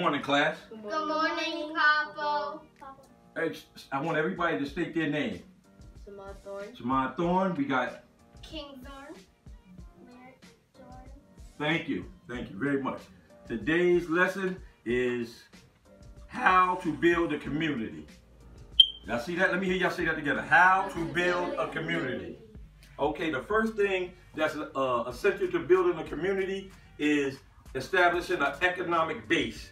morning, class. Good morning, Papa. I want everybody to state their name. Samad Thorne. Samad Thorne. We got King Thorne. Merrick Thorne. Thank you. Thank you very much. Today's lesson is how to build a community. Y'all see that? Let me hear y'all say that together. How to build a community. Okay, the first thing that's essential to building a community is establishing an economic base.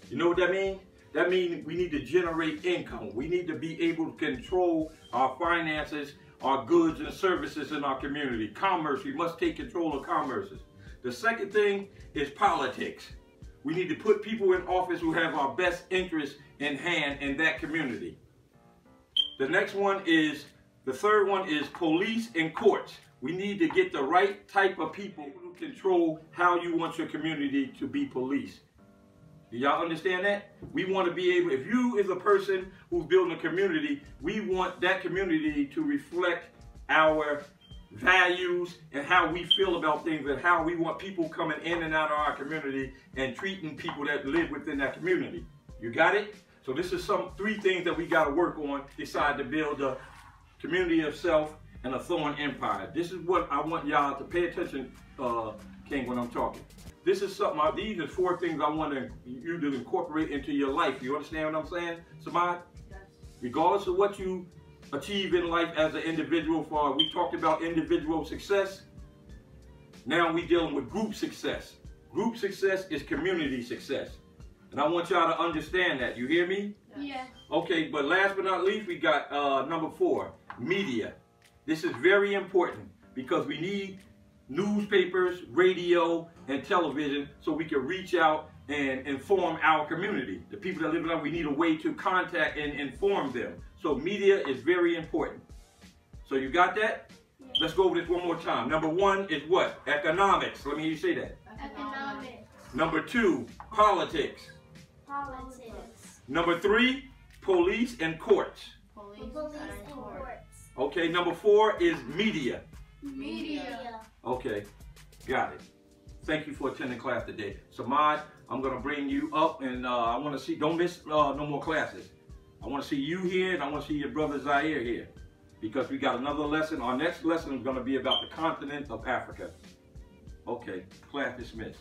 You know what that means? That means we need to generate income. We need to be able to control our finances, our goods and services in our community. Commerce, we must take control of commerces. The second thing is politics. We need to put people in office who have our best interests in hand in that community. The next one is, the third one is police and courts. We need to get the right type of people who control how you want your community to be policed. Do y'all understand that? We want to be able, if you is a person who's building a community, we want that community to reflect our values and how we feel about things and how we want people coming in and out of our community and treating people that live within that community. You got it? So this is three things that we got to work on, decide to build a community of self and a Thorne empire. This is what I want y'all to pay attention, King, when I'm talking. This is something, these are four things I want you to incorporate into your life. You understand what I'm saying, Samad? Yes. Regardless of what you achieve in life as an individual, we talked about individual success. Now we're dealing with group success. Group success is community success. And I want y'all to understand that. You hear me? Yes. Okay, but last but not least, we got number 4, media. This is very important because we need newspapers, radio, and television so we can reach out and inform our community. The people that live in our, we need a way to contact and inform them. So media is very important. So you got that? Yeah. Let's go over this one more time. Number 1 is what? Economics. Let me hear you say that. Economics. Number 2, politics. Politics. Number 3, police and courts. Police and courts. Okay, number 4 is media. Media. Okay, got it. Thank you for attending class today. Samad, I'm going to bring you up and I want to see, don't miss no more classes. I want to see you here and I want to see your brother Zaire here because we got another lesson. Our next lesson is going to be about the continent of Africa. Okay, class dismissed.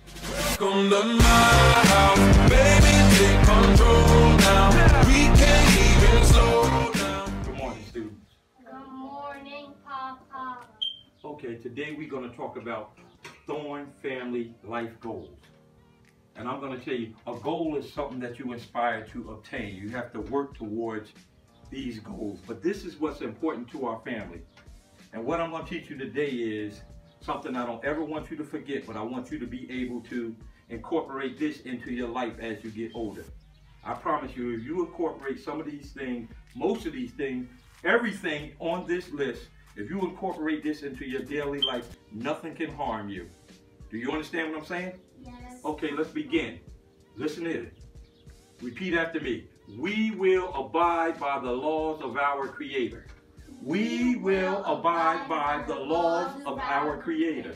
Welcome to my house, baby, take control now. We can't even slow down. Good morning, students. Good morning, Papa. Okay, today we're going to talk about Thorne family life goals. And I'm going to tell you, a goal is something that you aspire to obtain. You have to work towards these goals. But this is what's important to our family. And what I'm going to teach you today is something I don't ever want you to forget, but I want you to be able to incorporate this into your life as you get older. I promise you, if you incorporate some of these things, most of these things, everything on this list, if you incorporate this into your daily life, nothing can harm you. Do you understand what I'm saying? Yes. Okay, let's begin. Listen to it. Repeat after me. We will abide by the laws of our Creator. We will abide by the laws of our Creator.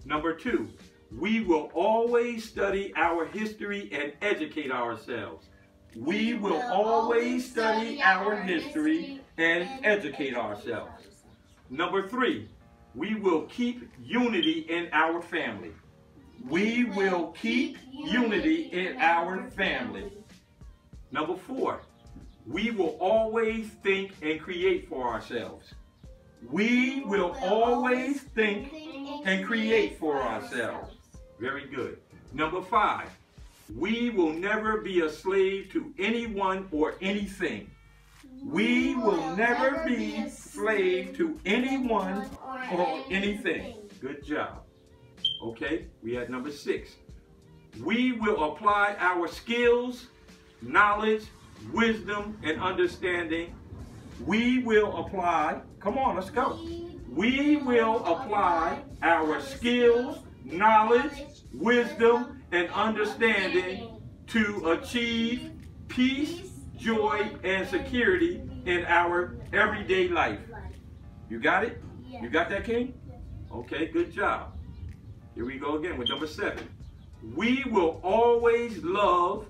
Number 2, we will always study our history and educate ourselves. We will always study our history and educate ourselves. Number 3, we will keep unity in our family. We will keep unity in our family. Number 4, we will always think and create for ourselves. We will always think and create for ourselves. Very good. Number 5, we will never be a slave to anyone or anything. We will never be a slave to anyone or anything. Good job. Okay, we had number 6. We will apply our skills, knowledge, wisdom, and understanding. We will apply, come on, let's go. We will apply our skills, knowledge, wisdom, and understanding to achieve peace, joy, and security in our everyday life. You got it? You got that, King? Okay, good job. Here we go again with number 7. We will always love,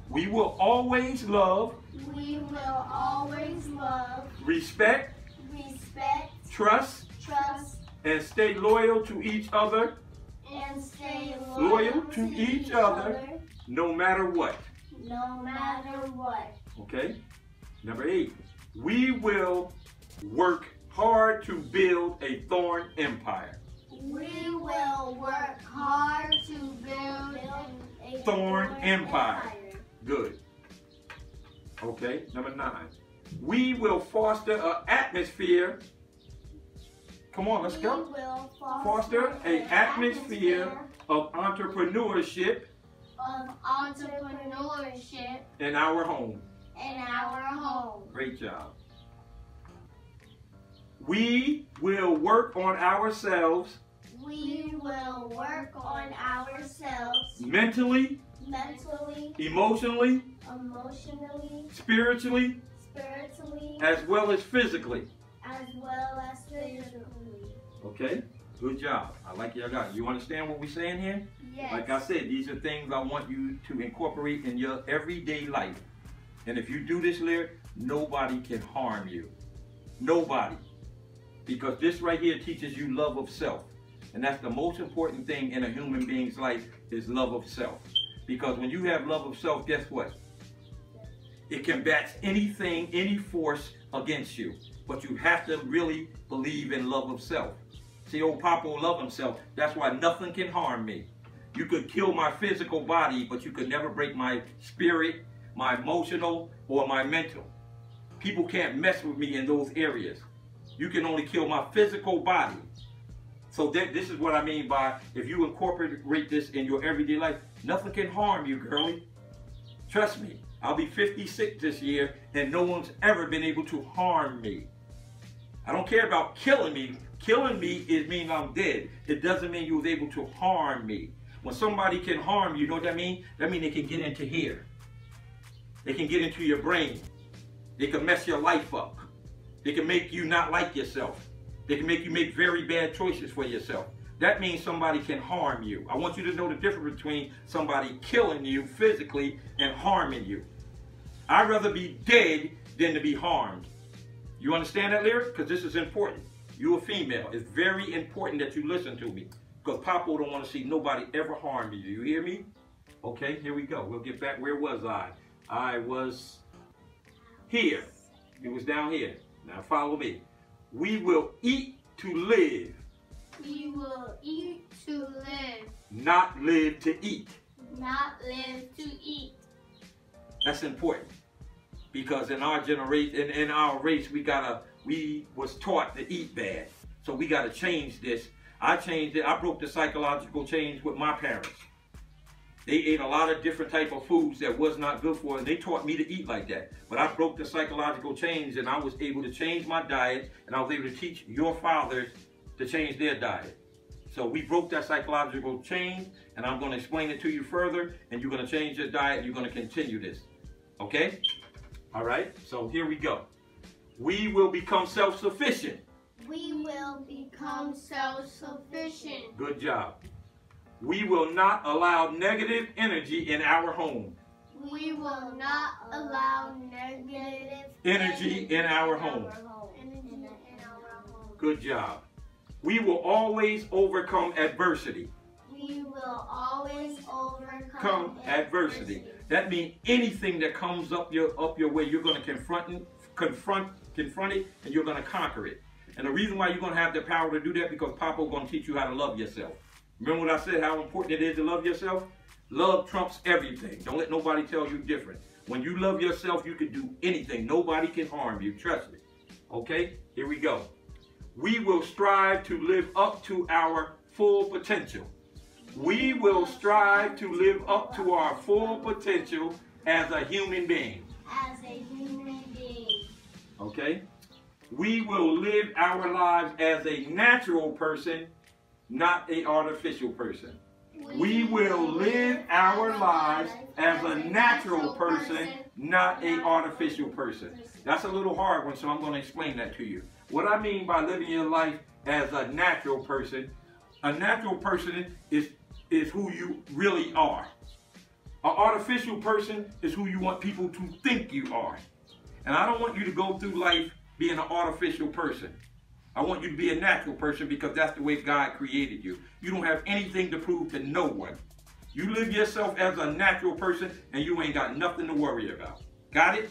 We will always love, We will always love, respect, trust, and stay loyal to each other, and stay loyal to each other, no matter what. no matter what. Okay? Number 8. We will work hard to build a thorn empire. We will work hard to build a Thorn empire. Good. Okay, number 9. We will foster an atmosphere. Come on, let's go. We will Foster an atmosphere of entrepreneurship of entrepreneurship in our home. in our home. Great job. We will work on ourselves We will work on ourselves mentally, mentally, emotionally, emotionally, spiritually, spiritually, as well as physically. as well as physically. Okay? Good job. I like y'all got it. You understand what we're saying here? Yes. Like I said, these are things I want you to incorporate in your everyday life. And if you do this, lyric, nobody can harm you. Nobody. Because this right here teaches you love of self. And that's the most important thing in a human being's life is love of self. Because when you have love of self, guess what? It combats anything, any force against you. But you have to really believe in love of self. See, old Papa will love himself. That's why nothing can harm me. You could kill my physical body, but you could never break my spirit, my emotional, or my mental. People can't mess with me in those areas. You can only kill my physical body. So this is what I mean by if you incorporate this in your everyday life, nothing can harm you, girlie. Trust me. I'll be 56 this year, and no one's ever been able to harm me. I don't care about killing me. Killing me means I'm dead. It doesn't mean you was able to harm me. When somebody can harm you, you know what that means? That means they can get into here. They can get into your brain. They can mess your life up. They can make you not like yourself. They can make you make very bad choices for yourself. That means somebody can harm you. I want you to know the difference between somebody killing you physically and harming you. I'd rather be dead than to be harmed. You understand that, lyric? Because this is important. You're a female. It's very important that you listen to me. Because Papa don't want to see nobody ever harm you. You hear me? Okay, here we go. We'll get back. Where was I? I was here. It was down here. Now follow me. We will eat to live. We will eat to live, Not live to eat. not live to eat. That's important. Because in our generation, in our race, we was taught to eat bad. So we gotta change this. I changed it. I broke the psychological change with my parents. They ate a lot of different type of foods that was not good for us. They taught me to eat like that. But I broke the psychological change, and I was able to change my diet, and I was able to teach your fathers to change their diet. So we broke that psychological change, and I'm going to explain it to you further, and you're going to change your diet, and you're going to continue this. Okay? All right? So here we go. We will become self-sufficient. We will become self-sufficient. Good job. We will not allow negative energy in our home. We will not allow negative Energy in our home. Energy in our home. Good job. We will always overcome adversity. We will always overcome Come adversity. That means anything that comes up your way, you're going to confront it, and you're going to conquer it. And the reason why you're going to have the power to do that because Papa is going to teach you how to love yourself. Remember what I said, how important it is to love yourself? Love trumps everything. Don't let nobody tell you different. When you love yourself, you can do anything. Nobody can harm you. Trust me. Okay? Here we go. We will strive to live up to our full potential. We will strive to live up to our full potential as a human being. as a human being. Okay? We will live our lives as a natural person, not an artificial person. We will live our lives as a natural person, not an artificial person. That's a little hard one, so I'm going to explain that to you. What I mean by living your life as a natural person is who you really are. An artificial person is who you want people to think you are. And I don't want you to go through life being an artificial person. I want you to be a natural person because that's the way God created you. You don't have anything to prove to no one. You live yourself as a natural person and you ain't got nothing to worry about. Got it?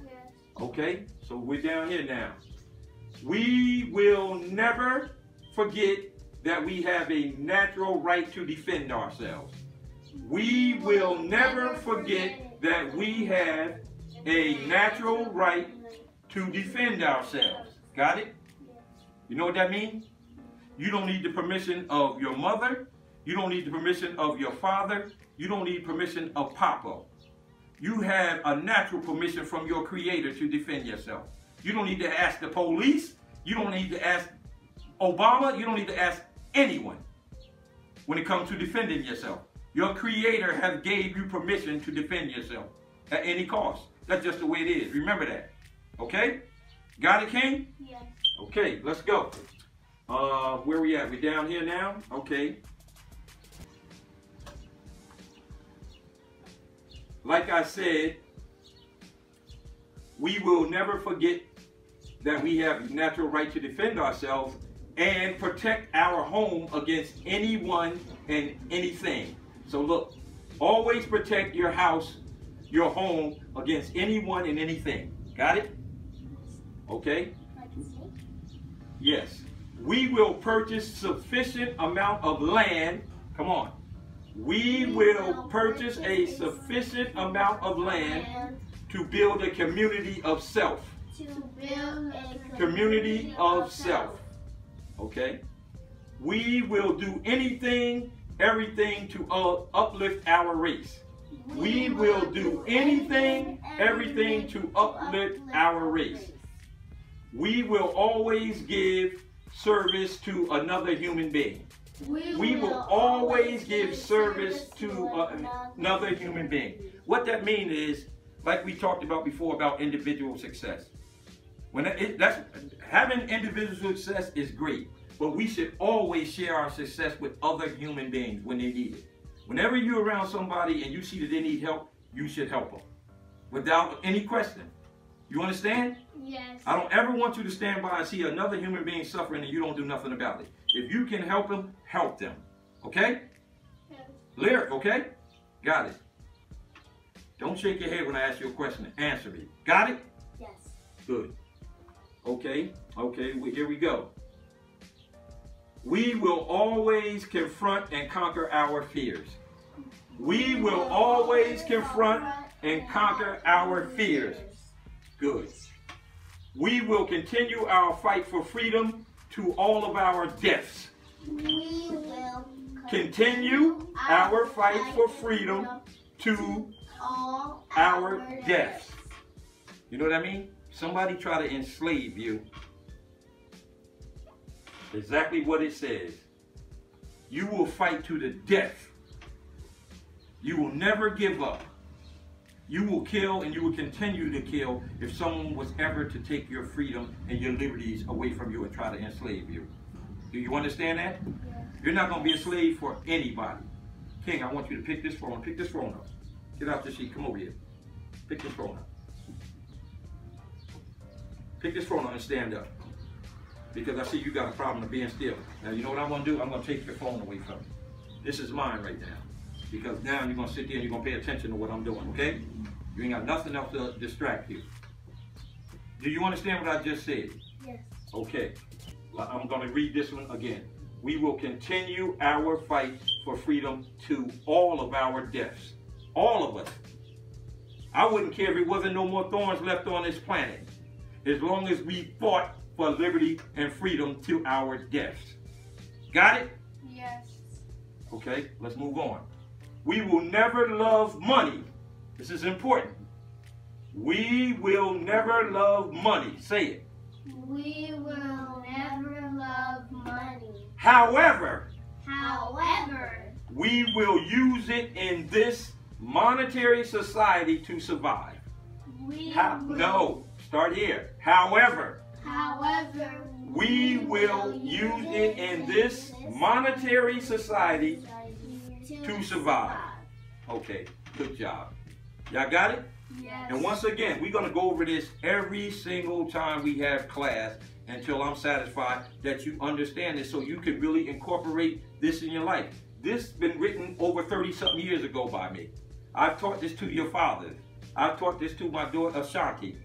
Yes. Okay, so we're down here now. We will never forget that we have a natural right to defend ourselves. We will never forget that we have a natural right to defend ourselves. Got it? You know what that means? You don't need the permission of your mother. You don't need the permission of your father. You don't need permission of Papa. You have a natural permission from your Creator to defend yourself. You don't need to ask the police. You don't need to ask Obama. You don't need to ask anyone when it comes to defending yourself. Your Creator has gave you permission to defend yourself at any cost. That's just the way it is. Remember that. Okay? Got it, King? Yes. Okay, let's go. Where we at? We down here now? Okay. Like I said, we will never forget that we have a natural right to defend ourselves and protect our home against anyone and anything. So look, always protect your house, your home against anyone and anything. Got it? Okay? Yes. We will purchase sufficient amount of land. Come on. We will purchase a sufficient amount of land to build a community of self. To build a Community of self. Okay? We will do anything, everything to uplift our race. We will do anything, everything to uplift our race. We will always give service to another human being. We will always give service to another human being. What that means is, like we talked about before about individual success. Having individual success is great, but we should always share our success with other human beings when they need it. Whenever you're around somebody and you see that they need help, you should help them without any question. You understand? Yes. I don't ever want you to stand by and see another human being suffering and you don't do nothing about it. If you can help them, help them. Okay? Yes. Lyric, okay? Got it. Don't shake your head when I ask you a question. Answer me. Got it? Yes. Good. Okay. Okay, here we go. We will always confront and conquer our fears. We will always confront and conquer our fears. Good. We will continue our fight for freedom to all of our deaths. We will Continue our fight for freedom to all our deaths. You know what I mean? Somebody try to enslave you. Exactly what it says. You will fight to the death. You will never give up. You will kill and you will continue to kill if someone was ever to take your freedom and your liberties away from you and try to enslave you. Do you understand that? Yes. You're not going to be a slave for anybody. King, I want you to pick this phone. Pick this phone up. Get out the seat. Come over here. Pick this phone up. Pick this phone up and stand up. Because I see you got a problem of being still. Now, you know what I'm going to do? I'm going to take your phone away from you. This is mine right now. Because now you're going to sit there and you're going to pay attention to what I'm doing, okay? You ain't got nothing else to distract you. Do you understand what I just said? Yes. Okay. Well, I'm going to read this one again. We will continue our fight for freedom to all of our deaths. All of us. I wouldn't care if it wasn't no more thorns left on this planet. As long as we fought for liberty and freedom to our deaths. Got it? Yes. Okay, let's move on. We will never love money. This is important. We will never love money. Say it. We will never love money. However, we will use it in this monetary society to survive. No, start here. However, we will use it in this monetary society to survive. Okay, good job. Y'all got it? Yes. And once again, we're going to go over this every single time we have class until I'm satisfied that you understand this so you can really incorporate this in your life. This has been written over 30-something years ago by me. I've taught this to your fathers. I've taught this to my daughter Ashanti.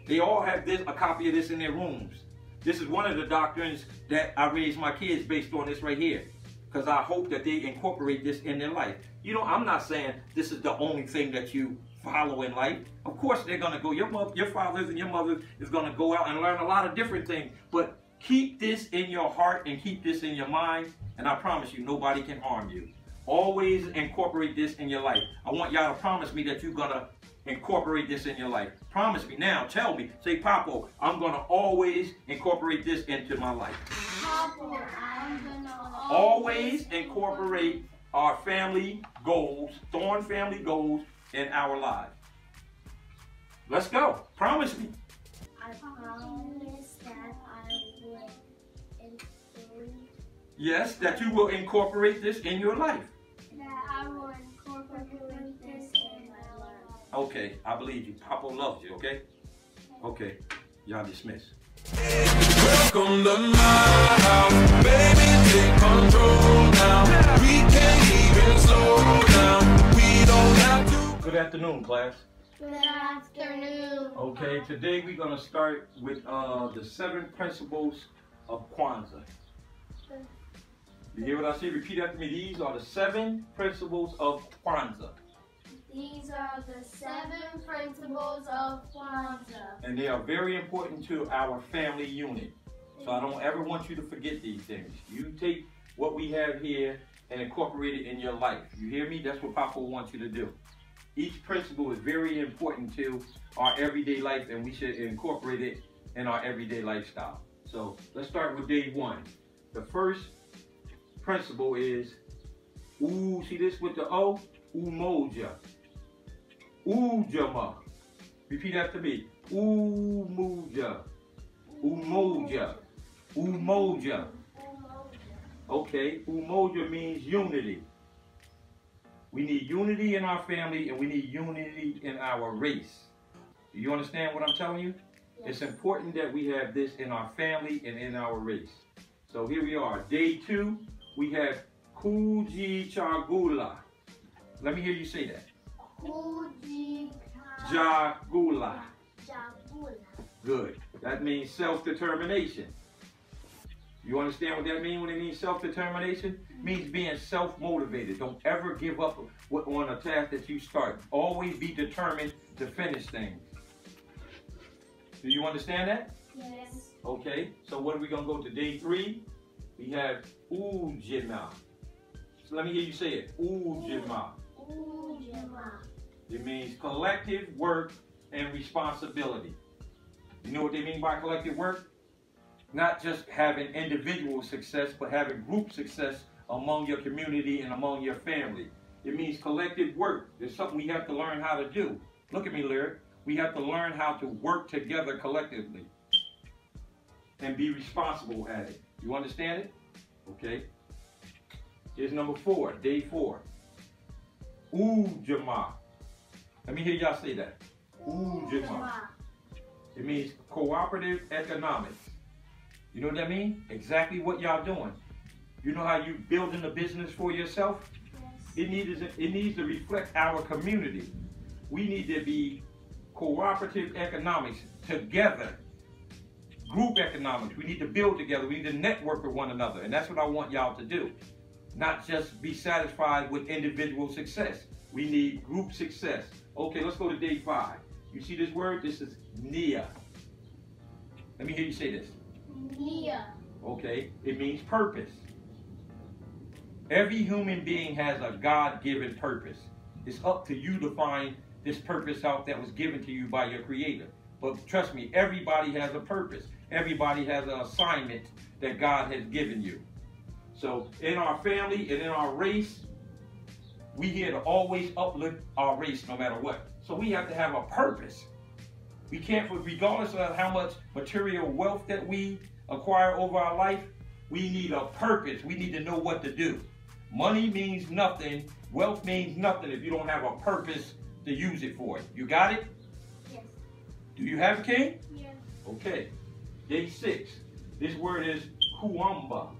They all have a copy of this in their rooms. This is one of the doctrines that I raise my kids based on this right here, because I hope that they incorporate this in their life. You know, I'm not saying this is the only thing that you follow in life. Of course they're going to go, your fathers and your mothers is going to go out and learn a lot of different things, but keep this in your heart and keep this in your mind, and I promise you, nobody can harm you. Always incorporate this in your life. I want y'all to promise me that you're going to incorporate this in your life. Promise me now, tell me, say, Papo, I'm going to always incorporate this into my life. Papo, I'm gonna Always incorporate our family goals, Thorn family goals, in our lives. Let's go. Promise me. I promise that I will include. Yes, that you will incorporate this in your life. That I will incorporate this in my life. Okay, I believe you. Papa loves you, okay? Okay, y'all dismissed. Welcome to my house, baby, take control now. We can't even slow down. We don't have to. Good afternoon, class. Good afternoon. Okay, today we're going to start with the 7 principles of Kwanzaa. You hear what I say? Repeat after me. These are the 7 principles of Kwanzaa. These are the 7 principles of Kwanzaa. And they are very important to our family unit. So I don't ever want you to forget these things. You take what we have here and incorporate it in your life. You hear me? That's what Papa wants you to do. Each principle is very important to our everyday life, and we should incorporate it in our everyday lifestyle. So let's start with day 1. The first principle is, see this with the O? Umoja. Ujama. Repeat after me. Umoja. Umoja. Umoja. Okay, umoja means unity. We need unity in our family and we need unity in our race. Do you understand what I'm telling you? Yes. It's important that we have this in our family and in our race. So here we are. Day 2, we have Kuji Chagula. Let me hear you say that. Kuji Jagula. Jagula. Good. That means self-determination. You understand what that means when it means self-determination? It means being self-motivated. Don't ever give up on a task that you start. Always be determined to finish things. Do you understand that? Yes. Okay, so what are we going to go to day 3? We have Ujima. So let me hear you say it. Ujima. Ujima. It means collective work and responsibility. You know what they mean by collective work? Not just having individual success, but having group success among your community and among your family. It means collective work. There's something we have to learn how to do. Look at me, Lyric. We have to learn how to work together collectively and be responsible at it. You understand it? Okay. Here's number 4, day 4. Ujima. Let me hear y'all say that. Ujima. It means cooperative economics. You know what that means? Exactly what y'all doing. You know how you building a business for yourself? Yes. It needs to reflect our community. We need to be cooperative economics together. Group economics. We need to build together. We need to network with one another. And that's what I want y'all to do. Not just be satisfied with individual success. We need group success. Okay, let's go to day 5. You see this word? This is Nia. Let me hear you say this. Nia. Okay, it means purpose. Every human being has a God-given purpose. It's up to you to find this purpose out that was given to you by your Creator. But trust me, everybody has a purpose. Everybody has an assignment that God has given you. So in our family and in our race, we here to always uplift our race no matter what. So we have to have a purpose. We can't, regardless of how much material wealth that we acquire over our life, we need a purpose. We need to know what to do. Money means nothing Wealth means nothing if you don't have a purpose to use it for. You got it? Yes. Do you have it, King? Yes. Okay. Day 6. This word is kuamba.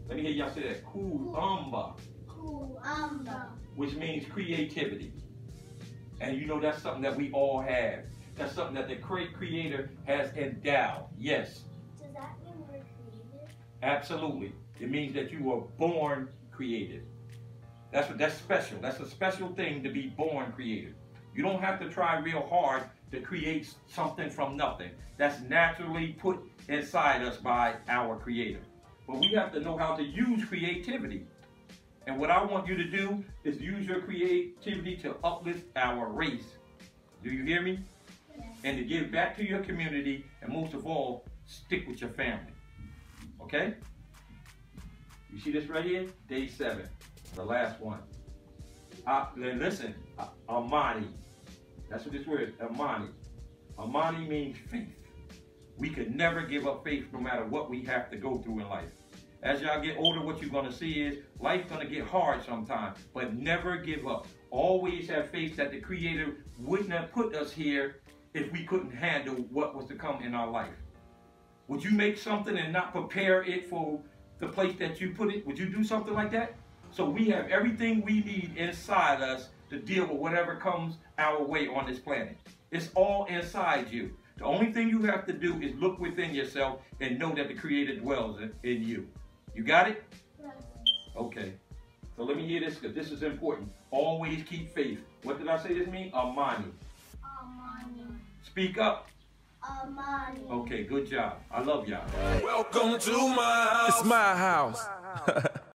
Let me hear y'all say that. Kuamba. Kuamba. Which means creativity. And you know that's something that we all have. That's something that the Creator has endowed. Yes. Does that mean we're creative? Absolutely. It means that you were born creative. That's special. That's a special thing to be born creative. You don't have to try real hard to create something from nothing. That's naturally put inside us by our Creator. But we have to know how to use creativity. And what I want you to do is use your creativity to uplift our race. Do you hear me? Yes. And to give back to your community, and most of all, stick with your family. Okay? You see this right here? Day 7, the last one. Then listen, Amani. That's what this word is, Amani. Amani means faith. We could never give up faith no matter what we have to go through in life. As y'all get older, what you're going to see is life's going to get hard sometimes, but never give up. Always have faith that the Creator wouldn't have put us here if we couldn't handle what was to come in our life. Would you make something and not prepare it for the place that you put it? Would you do something like that? So we have everything we need inside us to deal with whatever comes our way on this planet. It's all inside you. The only thing you have to do is look within yourself and know that the Creator dwells in you. You got it? Yes. Okay. So let me hear this because this is important. Always keep faith. What did I say this means? Amani. Amani. Speak up. Amani. Okay, good job. I love y'all. Welcome to my house. It's my house.